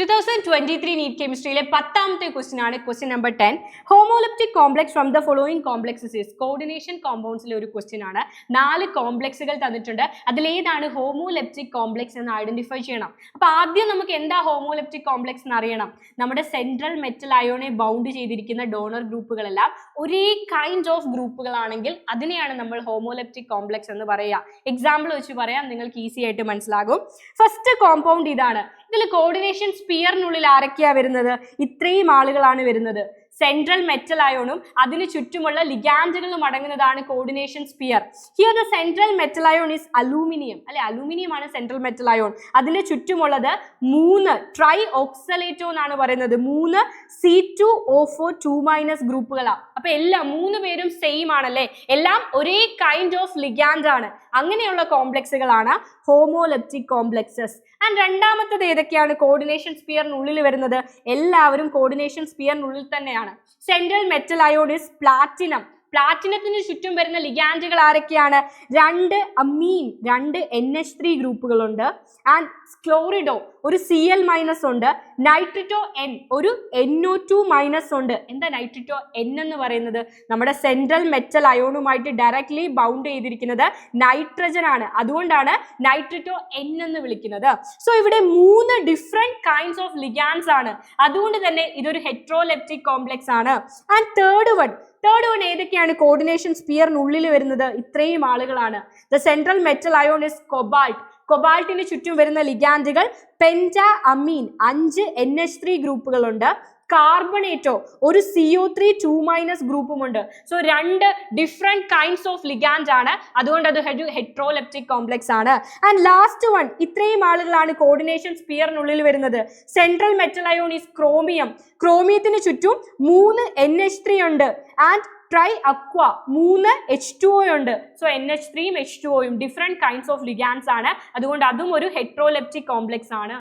2023 NEET കെമിസ്ട്രിയിലെ 10ാമത്തെ question ആണ് question number 10. Homoleptic complex from the following complexes is coordination കോമ്പൗണ്ട്സിലെ ഒരു ക്വസ്റ്റ്യൻ ആണ്. 4 കോംപ്ലക്സുകൾ തന്നിട്ടുണ്ട്. അതിലേതാണ് ഹോമോലെപ്റ്റിക് കോംപ്ലക്സ് എന്ന് ഐഡന്റിഫൈ ചെയ്യണം. അപ്പൊ ആദ്യം നമുക്ക് എന്താ ഹോമോലെപ്റ്റിക് കോംപ്ലക്സ് എന്ന് അറിയണം. നമ്മുടെ സെൻട്രൽ മെറ്റൽ അയോണെ ബൗണ്ട് ചെയ്തിരിക്കുന്ന ഡോണർ ഗ്രൂപ്പുകളെല്ലാം ഒരേ കൈൻഡ് ഓഫ് ഗ്രൂപ്പുകളാണെങ്കിൽ അതിനെയാണ് നമ്മൾ ഹോമോലെപ്റ്റിക് കോംപ്ലക്സ് എന്ന് പറയുക. എക്സാമ്പിൾ വെച്ച് പറയാം, നിങ്ങൾക്ക് ഈസി ആയിട്ട് മനസ്സിലാകും. ഫസ്റ്റ് കോമ്പൗണ്ട് ഇതാണ്. ഇതിൽ കോർഡിനേഷൻ സ്പിയറിനുള്ളിൽ ആരൊക്കെയാ വരുന്നത്? ഇത്രയും ആളുകളാണ് വരുന്നത്. സെൻട്രൽ മെറ്റൽ അയോണും അതിന് ചുറ്റുമുള്ള ലിഗാൻഡുകളും അടങ്ങുന്നതാണ് coordination sphere. Here the central metal ion is aluminium. അല്ലെ, അലൂമിനിയം ആണ് സെൻട്രൽ മെറ്റൽ അയോൺ. അതിന് ചുറ്റുമുള്ളത് 3 ട്രൈ ഓക്സലേറ്റോ എന്നാണ് പറയുന്നത്. 3 C2O4 2- ഗ്രൂപ്പുകളാണ്. അപ്പൊ എല്ലാം 3 പേരും സെയിം ആണല്ലേ, എല്ലാം ഒരേ കൈൻഡ് ഓഫ് ലിഗാൻഡ് ആണ്. അങ്ങനെയുള്ള കോംപ്ലക്സുകളാണ് ഹോമോലെപ്റ്റിക് കോംപ്ലക്സസ്. ആൻഡ് രണ്ടാമത്തത് ഏതൊക്കെയാണ് കോർഡിനേഷൻ സ്പിയറിനുള്ളിൽ വരുന്നത്? എല്ലാവരും കോർഡിനേഷൻ സ്പിയറിനുള്ളിൽ തന്നെയാണ്. Central metal ion is platinum. പ്ലാറ്റിനത്തിന് ചുറ്റും വരുന്ന ലിഗാൻഡുകൾ ആരൊക്കെയാണ്? 2 അമീൻ, 2 NH3 ഗ്രൂപ്പുകളുണ്ട്. ആൻഡ് ക്ലോറിഡോ ഒരു Cl- ഉണ്ട്. നൈട്രിറ്റോ N ഒരു NO2- ഉണ്ട്. എന്താ നൈട്രിറ്റോ N എന്ന് പറയുന്നത്? നമ്മുടെ സെൻട്രൽ മെറ്റൽ അയോണുമായിട്ട് ഡയറക്ട്ലി ബൗണ്ട് ചെയ്തിരിക്കുന്നത് നൈട്രജൻ ആണ്. അതുകൊണ്ടാണ് നൈട്രിറ്റോ N എന്ന് വിളിക്കുന്നത്. സോ ഇവിടെ 3 ഡിഫറെന്റ് കൈൻഡ്സ് ഓഫ് ലിഗാൻഡ്സ് ആണ്. അതുകൊണ്ട് തന്നെ ഇതൊരു ഹെട്രോലെപ്റ്റിക് കോംപ്ലക്സ് ആണ്. ആൻഡ് തേർഡ് വൺ ഏതൊക്കെയാണ് കോർഡിനേഷൻ സ്പിയറിനുള്ളിൽ വരുന്നത്? ഇത്രയും ആളുകളാണ്. The central metal ion is cobalt. കൊബാൾട്ടിന് ചുറ്റും വരുന്ന ലിഗാൻഡുകൾ പെന്റാ അമീൻ, 5 NH3 ഗ്രൂപ്പുകളുണ്ട്. കാർബണേറ്റോ ഒരു CO3 2- ഗ്രൂപ്പുമുണ്ട്. So 2 different kinds of ligand ആണ്. അതുകൊണ്ട് അത് ഹെട്രോലെപ്റ്റിക് കോംപ്ലക്സ് ആണ്. ആൻഡ് ലാസ്റ്റ് വൺ, ഇത്രയും ആളുകളാണ് കോർഡിനേഷൻ സ്പിയറിനുള്ളിൽ വരുന്നത്. Central metal ion is chromium. ക്രോമിയത്തിന് ചുറ്റും 3 NH3 ഉണ്ട്. ആൻഡ് ട്രൈ അക്വ 3 H2O ഉണ്ട്. സോ NH3 ഉം H2O യും ഡിഫറെന്റ് കൈൻഡ്സ് ഓഫ് ലിഗാൻഡ്സ് ആണ്. അതുകൊണ്ട് അതും ഒരു ഹെട്രോലെപ്റ്റിക് കോംപ്ലക്സ് ആണ്.